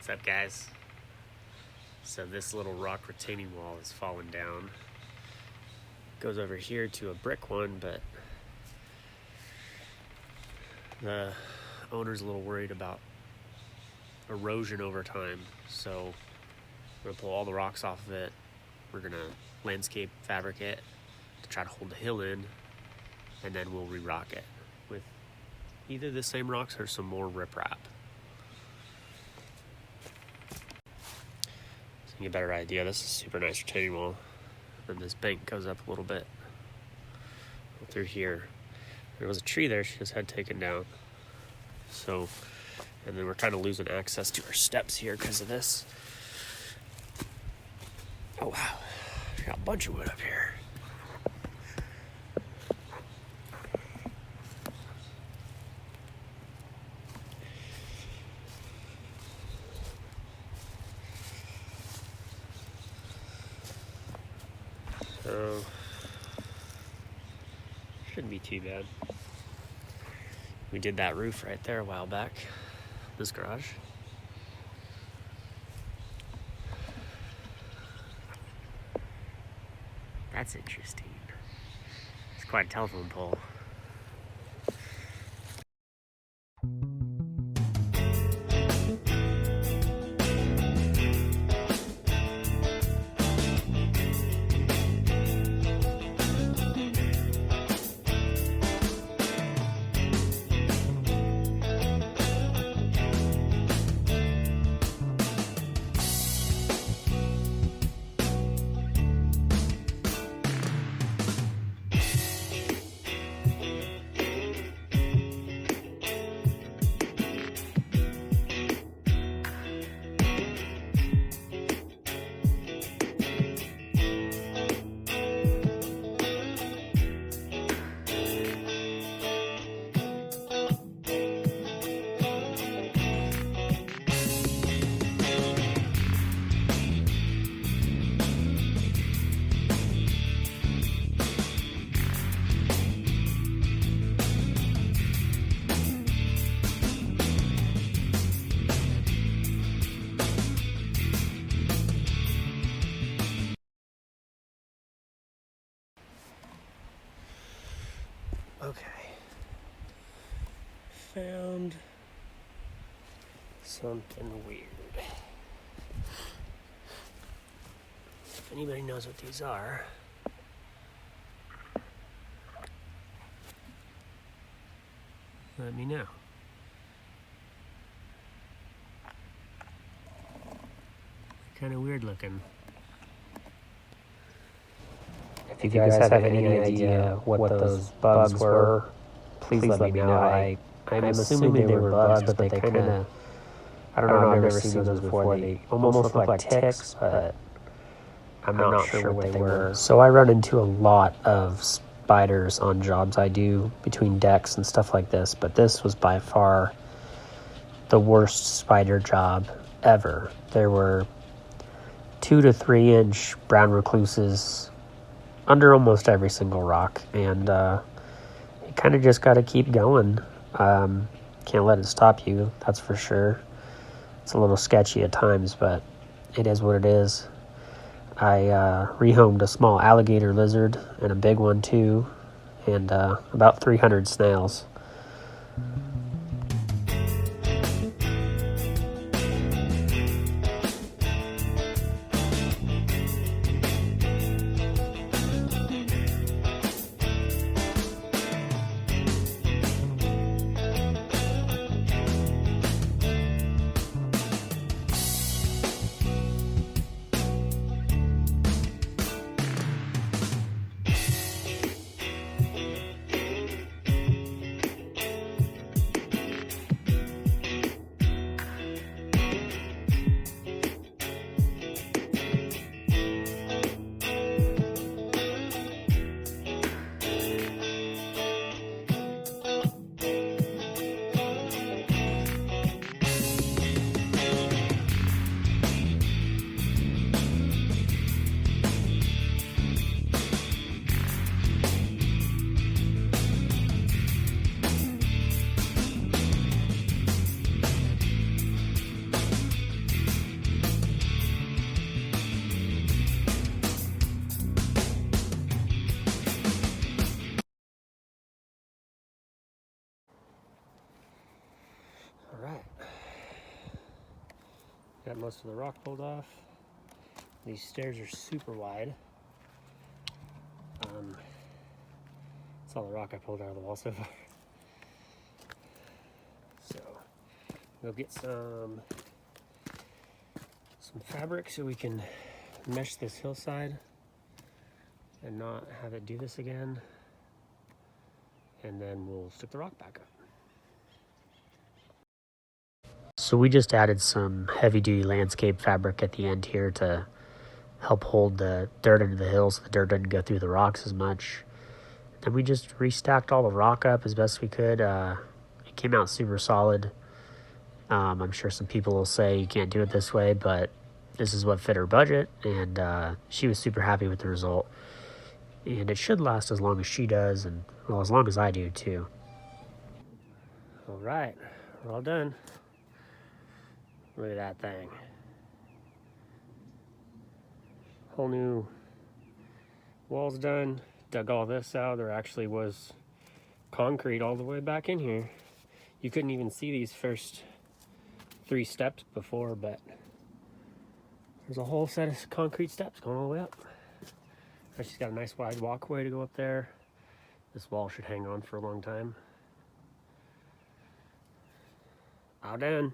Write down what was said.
What's up, guys? So this little rock retaining wall is fallen down. Goes over here to a brick one, but the owner's a little worried about erosion over time. So we're gonna pull all the rocks off of it. We're gonna landscape fabric it to try to hold the hill in, and then we'll re-rock it with either the same rocks or some more riprap. So you get a better idea. This is a super nice retaining wall. And this bank goes up a little bit through here. There was a tree there she just had taken down. So, and then we're kind of losing access to our steps here because of this. Oh wow, we got a bunch of wood up here. So, shouldn't be too bad. We did that roof right there a while back, this garage. That's interesting. It's quite a telephone pole. Okay. Found something weird. If anybody knows what these are, let me know. Kind of weird looking. If you guys have any idea what those bugs were, please let me know. I'm assuming they were bugs, but they kind of, I don't know, I've never seen those before. They almost look like ticks, but I'm not sure what they were. So I run into a lot of spiders on jobs I do between decks and stuff like this, but this was by far the worst spider job ever. There were 2 to 3 inch brown recluses under almost every single rock, and you kind of just got to keep going. Can't let it stop you, that's for sure. It's a little sketchy at times, but it is what it is. I rehomed a small alligator lizard and a big one too, and about 300 snails. Got most of the rock pulled off. These stairs are super wide. That's all the rock I pulled out of the wall so far. So we'll get some fabric so we can mesh this hillside and not have it do this again. And then we'll stick the rock back up. So we just added some heavy-duty landscape fabric at the end here to help hold the dirt into the hill so the dirt doesn't go through the rocks as much. Then we just restacked all the rock up as best we could. It came out super solid. I'm sure some people will say you can't do it this way, but this is what fit her budget, and she was super happy with the result. And it should last as long as she does, and well, as long as I do too. All right, we're all done. Look at that thing. Whole new walls done. Dug all this out. There actually was concrete all the way back in here. You couldn't even see these first 3 steps before, but there's a whole set of concrete steps going all the way up. She's got a nice wide walkway to go up there. This wall should hang on for a long time. All done.